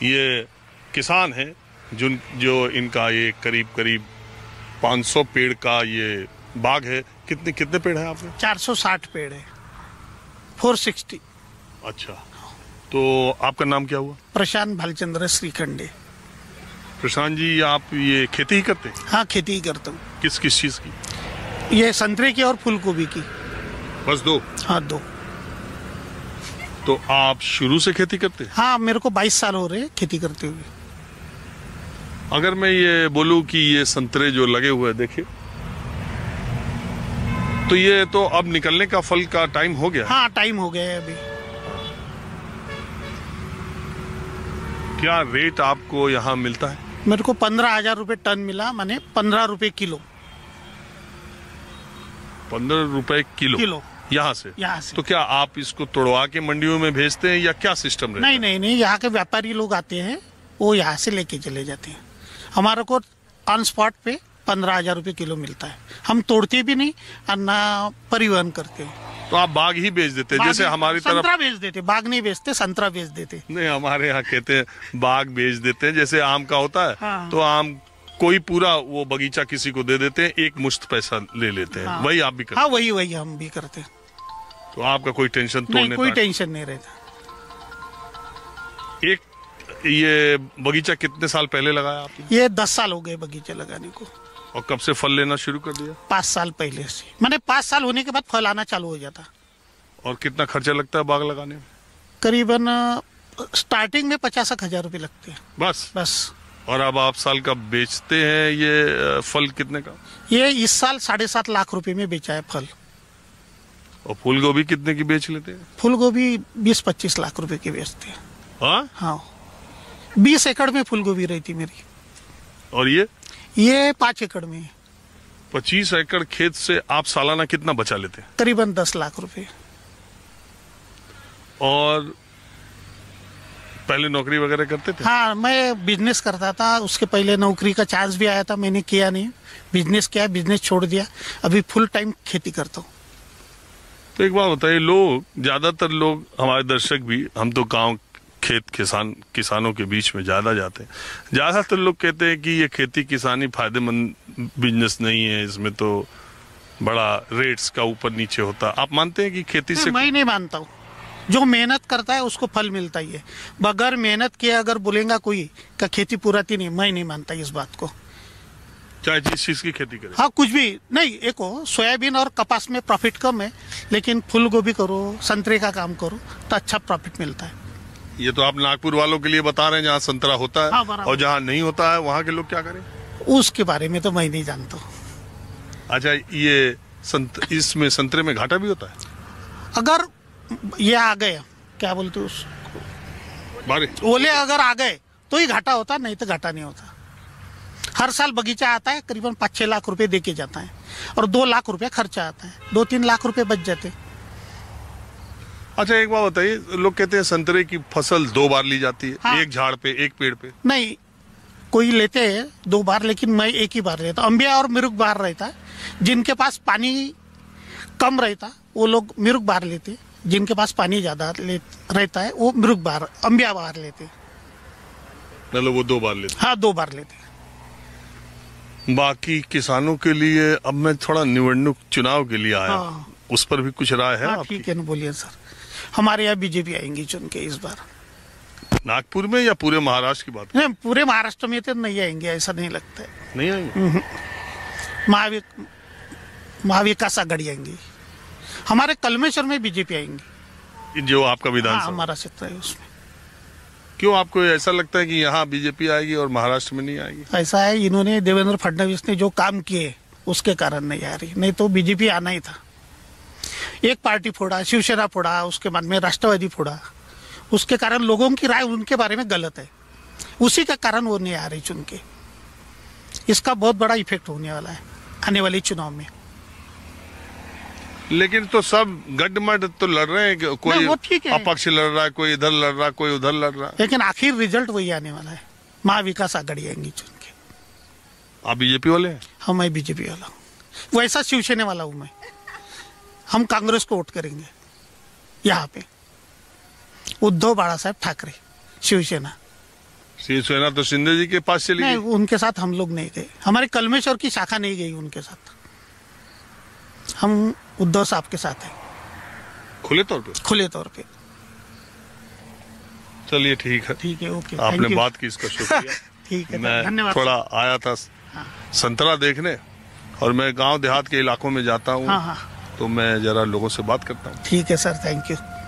ये किसान हैं जो इनका ये करीब 500 पेड़ का ये बाग है। कितने पेड़ हैं आपने? 460 पेड़ है, 460। अच्छा, तो आपका नाम क्या हुआ? प्रशांत भालचंद्र श्रीखंडे। प्रशांत जी, आप ये खेती ही करते हैं? हाँ, खेती ही करता हूँ। किस चीज की? ये संतरे की और फूल गोभी की। बस दो? हाँ, दो। तो आप शुरू से खेती करते हैं? हाँ, मेरे को 22 साल हो रहे हैं खेती करते हुए। अगर मैं ये बोलूं कि ये संतरे जो लगे हुए हैं, देखिए, तो ये तो अब निकलने का फल का टाइम हो गया? हाँ, टाइम हो गया है अभी। क्या रेट आपको यहाँ मिलता है? मेरे को 15,000 रुपये टन मिला, माने 15 रुपये किलो। 15 रुपए किलो यहाँ से? तो क्या आप इसको तोड़वा के मंडियों में भेजते हैं या क्या सिस्टम रहता है? नहीं, यहाँ के व्यापारी लोग आते हैं, वो यहाँ से लेके चले जाते हैं। हमारे को ऑन स्पॉट पे 15,000 रुपये किलो मिलता है। हम तोड़ते भी नहीं और ना परिवहन करते हैं। तो आप बाग ही बेच देते हैं? जैसे हमारी तरफ संतरा बेच देते, बाग नहीं बेचते, संतरा बेच देते। नहीं, हमारे यहाँ कहते हैं बाग बेच देते हैं। जैसे आम का होता है, हाँ। तो आम कोई पूरा वो बगीचा किसी को दे देते हैं, एक मुश्त पैसा ले लेते हैं। हाँ। वही आप भी करते? हाँ, वही हम भी करते हैं। तो आपका कोई टेंशन नहीं, कोई टेंशन नहीं रहता। एक ये बगीचा कितने साल पहले लगाया आपने? ये 10 साल हो गए बगीचा लगाने को। और कब से फल लेना शुरू कर दिया? 5 साल पहले से। मैंने 5 साल होने के बाद फल आना चालू हो जाता। और कितना खर्चा लगता है बाग लगाने में? करीबन स्टार्टिंग में 50,000 रुपये लगते हैं। बस। और अब आप साल का बेचते हैं ये फल कितने का? ये इस साल 7.5 लाख रुपए में बेचा है फल। और फूल गोभी कितने की बेच लेते हैं? फूल गोभी 20-25 लाख रुपए की बेचते हैं। हाँ, 20 एकड़ में फूल गोभी रहती मेरी। और ये 5 एकड़ में है। 25 एकड़ खेत से आप सालाना कितना बचा लेते हैं? करीबन 10 लाख रुपए। और पहले नौकरी वगैरह करते थे? हाँ, मैं बिजनेस करता था। उसके पहले नौकरी का चांस भी आया था, मैंने किया नहीं, बिजनेस किया, बिजनेस छोड़ दिया। अभी फुल टाइम खेती करता हूँ। तो एक बात बताइए, ज्यादातर लोग, हमारे दर्शक भी, हम तो गांव खेत किसानों के बीच में ज्यादा जाते हैं, ज्यादातर लोग कहते हैं कि ये खेती किसानी फायदेमंद बिजनेस नहीं है, इसमें तो बड़ा रेट्स का ऊपर नीचे होता है। आप मानते हैं कि खेती से? मैं नहीं मानता हूँ। जो मेहनत करता है उसको फल मिलता ही है। बगैर मेहनत किए अगर बोलेगा कोई का खेती पूराती नहीं, मैं नहीं मानता इस बात को। चाहे जिस चीज की खेती करे? हाँ, कुछ भी नहीं। एक सोयाबीन और कपास में प्रॉफिट कम है, लेकिन फूल गोभी करो, संतरे का काम करो तो अच्छा प्रॉफिट मिलता है। ये तो आप नागपुर वालों के लिए बता रहे हैं जहाँ संतरा होता है। हाँ, और जहाँ नहीं होता है वहाँ के लोग क्या करें? उसके बारे में तो मैं नहीं जानता। अच्छा, ये इसमें संतरे में घाटा भी होता है? अगर ये आ गए, क्या बोलते उसको, बारिश, ओले अगर आ गए तो ही घाटा होता, नहीं तो घाटा नहीं होता। हर साल बगीचा आता है, करीबन 5-6 लाख रुपए दे के जाता है और 2 लाख रुपए खर्चा आता है, 2-3 लाख रुपए बच जाते। अच्छा, एक बात बताइए, लोग कहते हैं संतरे की फसल 2 बार ली जाती है। हाँ। एक झाड़ पे, एक पेड़ पे? नहीं, कोई लेते हैं 2 बार, लेकिन मैं एक ही बार लेता। अंबिया और मिरुक बार रहता है। जिनके पास पानी कम रहता वो लोग मिरुक बार लेते, जिनके पास पानी ज्यादा रहता है वो मिरुक बार, अंबिया बार लेते। मतलब वो 2 बार लेते? हाँ, 2 बार लेते। बाकी किसानों के लिए अब मैं थोड़ा निवडणूक चुनाव के लिए आया। हाँ। उस पर भी कुछ राय है? हाँ, ठीक है ना, बोलिए सर। हमारे यहाँ बीजेपी आएंगी चुन के इस बार। नागपुर में या पूरे महाराष्ट्र की बात? नहीं, पूरे महाराष्ट्र में तो नहीं आएंगे, ऐसा नहीं लगता है। नहीं आएंगे? महाविकास आघाड़ी आएंगी। हमारे कलमेश्वर में बीजेपी आएंगी, जो आपका विधानसभा? हाँ, हमारा क्षेत्र है उसमें। क्यों आपको ऐसा लगता है कि यहाँ बीजेपी आएगी और महाराष्ट्र में नहीं आएगी? ऐसा है, इन्होंने देवेंद्र फडणवीस ने जो काम किए उसके कारण नहीं आ रही, नहीं तो बीजेपी आना ही था। एक पार्टी फोड़ा, शिवसेना फोड़ा, उसके बाद में राष्ट्रवादी फोड़ा, उसके कारण लोगों की राय उनके बारे में गलत है, उसी का कारण वो नहीं आ रही चुन के। इसका बहुत बड़ा इफेक्ट होने वाला है आने वाले चुनाव में। लेकिन तो सब गड्ढमड तो लड़ रहे हैं, कोई अपक्ष लड़ रहा है, कोई इधर लड़ रहा है, कोई उधर लड़ रहा है, लेकिन आखिर रिजल्ट वही आने वाला है। महाविकास आघाड़ी आएंगी चुन के। आप बीजेपी वाले हैं? हाँ, मैं बीजेपी वाला हूँ। वैसा शिवसेना वाला हूँ मैं। हम कांग्रेस को वोट करेंगे यहाँ पे। उद्धव बाळासाहेब ठाकरे, शिवसेना। शिवसेना तो शिंदे जी के पास चली नहीं, गई। उनके साथ हम लोग नहीं गए, हमारे कलमेश्वर की शाखा नहीं गई उनके साथ, हम उद्धव साहब के साथ हैं खुले तौर पे। खुले तौर पे। चलिए ठीक है, ठीक है, ओके, आपने थैंक यू। बात की, इसका शुक्रिया। ठीक है, मैं धन्यवाद। थोड़ा आया था संतरा देखने, और मैं गांव देहात के इलाकों में जाता हूँ, हाँ हाँ, तो मैं जरा लोगों से बात करता हूँ। ठीक है सर, थैंक यू।